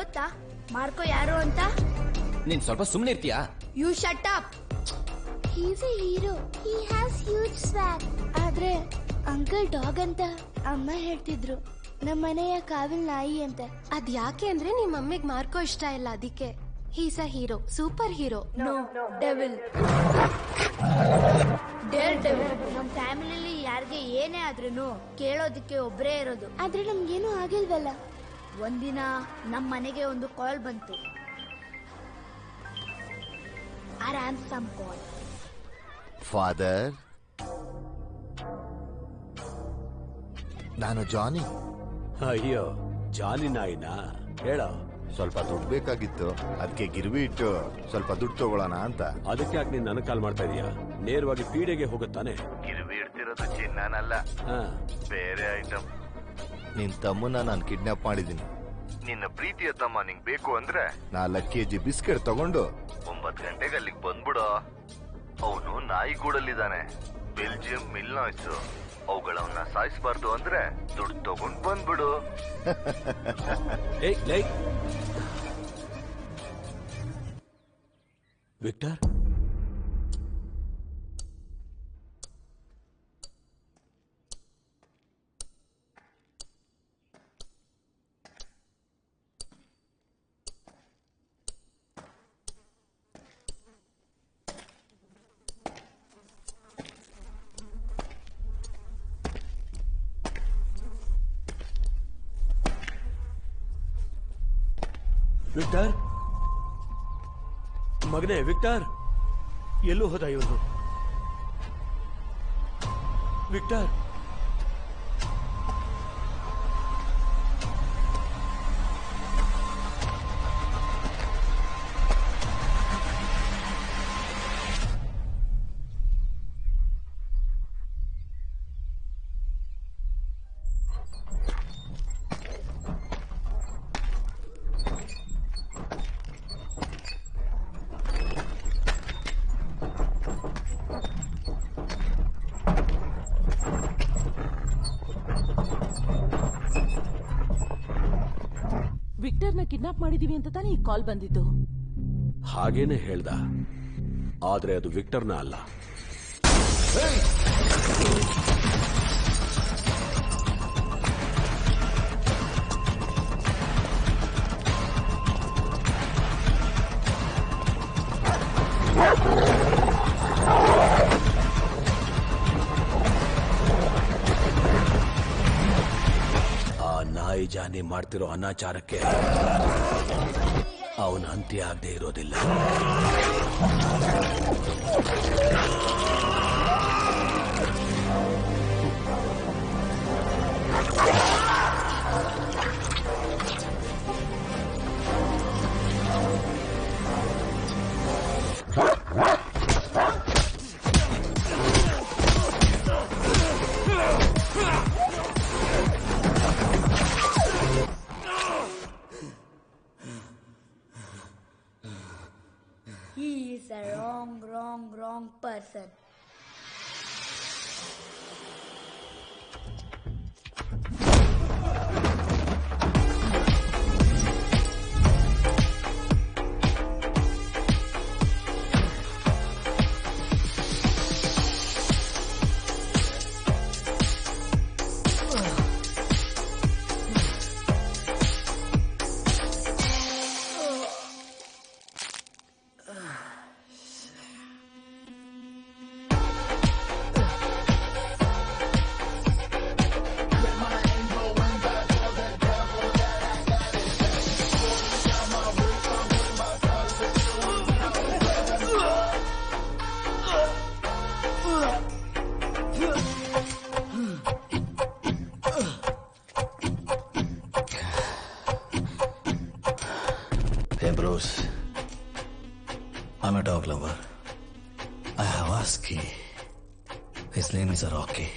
ಗೊತ್ತಾ ಮಾರ್ಕೋ ಯಾರು ಅಂತ? ನೀನ್ ಸ್ವಲ್ಪ ಸುಮ್ನೆ ಇರ್ತೀಯಾ? You shut up. He's a hero. He has huge swag. ಆದ್ರೆ ಅಂಕಲ್ ಡಾಗ್ ಅಂತ ಅಮ್ಮ ಹೇಳ್ತಿದ್ರು. ನಮ್ಮ ಮನೆಯ ಕಾವಿಲ್ ನಾಯಿ ಅಂತ. ಅದ್ ಯಾಕೆ ಅಂದ್ರೆ ನಿಮ್ ಮಮ್ಮಿಗ್ ಮಾರ್ಕೋ ಇಷ್ಟ ಇಲ್ಲ, ಅದಕ್ಕೆ. He's a hero, super hero. No, devil. Daredevil. ನಮ್ ಫ್ಯಾಮಿಲಿಲಿ ಯಾರಿಗೆ ಏನೇ ಆದ್ರೂ ಕೇಳೋದಕ್ಕೆ ಒಬ್ರೇ ಇರೋದು. ಆದ್ರೆ ನಮ್ಗೇನು ಆಗಿಲ್ವಲ್ಲ. ಒಂದಿನ ನಮ್ ಮನೆಗೆ ಒಂದು ಕಾಲ್ ಬಂತು. ಆ ರ್ಯಾನ್ಸಮ್ ಕಾಲ್. ಫಾದರ್, ನಾನು ಜಾನಿ. ಅಯ್ಯೋ, ಜಾನಿ ನಾಯಿನಾ? ಹೇಳ. ಸ್ವಲ್ಪ ದುಡ್ಡು ಬೇಕಾಗಿತ್ತು, ಅದಕ್ಕೆ ಗಿರ್ವಿ ಇಟ್ಟು ಸ್ವಲ್ಪ ದುಡ್ಡು ತಗೊಳ್ಳೋಣ ಅಂತ. ಅದಕ್ಕೆ ಯಾಕೆ ನೀನ್ ನನಗೆ ಕಾಲ್ ಮಾಡ್ತಾ ಇದೀಯಾ? ನೇರವಾಗಿ ಪೀಡೆಗೆ ಹೋಗುತ್ತಾನೆ. ಗಿರ್ವಿ ಇಡ್ತಿರೋದು ಚಿನ್ನನಲ್ಲ, ಬೇರೆ ಐಟಮ್. ನಿನ್ ತಮ್ಮನ ನಾನು ಕಿಡ್ನಾಪ್ ಮಾಡಿದ್ದೀನಿ. ನಿನ್ನ ಪ್ರೀತಿಯ ತಮ್ಮ ನಿಂಗ್ ಬೇಕು ಅಂದ್ರೆ 4 kg ಬಿಸ್ಕೆಟ್ ತಗೊಂಡು 9 ಗಂಟೆಗೆ ಅಲ್ಲಿಗೆ ಬಂದ್ಬಿಡೋ. ಅವನು ನಾಯಿಗೂಡಲ್ಲಿದ್ದಾನೆ, ಬೆಲ್ಜಿಯಂ ಮಿಲ್ನಾಯ್ಸ್. ಅವುಗಳವನ್ನ ಸಾಯಿಸಬಾರ್ದು ಅಂದ್ರೆ ದುಡ್ಡು ತಗೊಂಡ್ ಬಂದ್ಬಿಡು. ವಿಕ್ಟರ್, ವಿಕ್ಟರ್ ಮಗನೇ, ವಿಕ್ಟರ್ ಎಲ್ಲೂ ಹೋದ ಇವನು? ವಿಕ್ಟರ್, ವಿಕ್ಟರ್ನ ಕಿಡ್ನಾಪ್ ಮಾಡಿದೀವಿ ಅಂತ ತಾನೇ ಈ ಕಾಲ್ ಬಂದಿದ್ದು? ಹಾಗೇನೆ ಹೇಳ್ದ, ಆದ್ರೆ ಅದು ವಿಕ್ಟರ್ನ ಅಲ್ಲ. ಜಾನಿ ಮಾಡ್ತಿರೋ ಅನಾಚಾರಕ್ಕೆ ಅವನ ಅಂತ್ಯ ಆಗದೆ ಇರೋದಿಲ್ಲ. He is a wrong person. Hey Bruce, I'm a dog lover. I have a husky. His name is Rocky.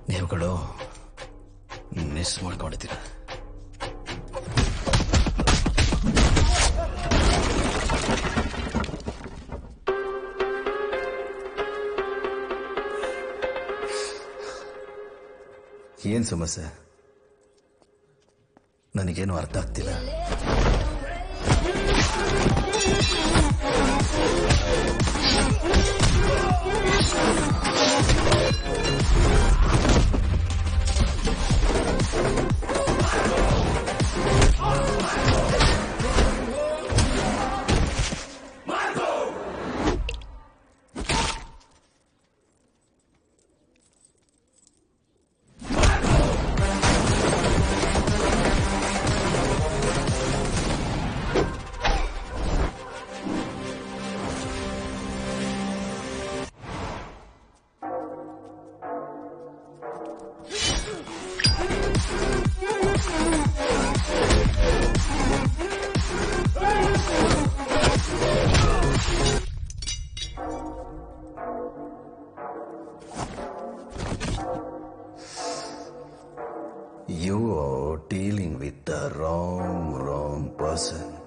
ನೀವುಗಳು ಮಿಸ್ ಮಾಡ್ಕೊಂಡಿದ್ದೀರಾ? ಏನ್ ಸಮಸ್ಯೆ? ನನಗೇನು ಅರ್ಥ ಆಗ್ತಿಲ್ಲ. You are dealing with the wrong person.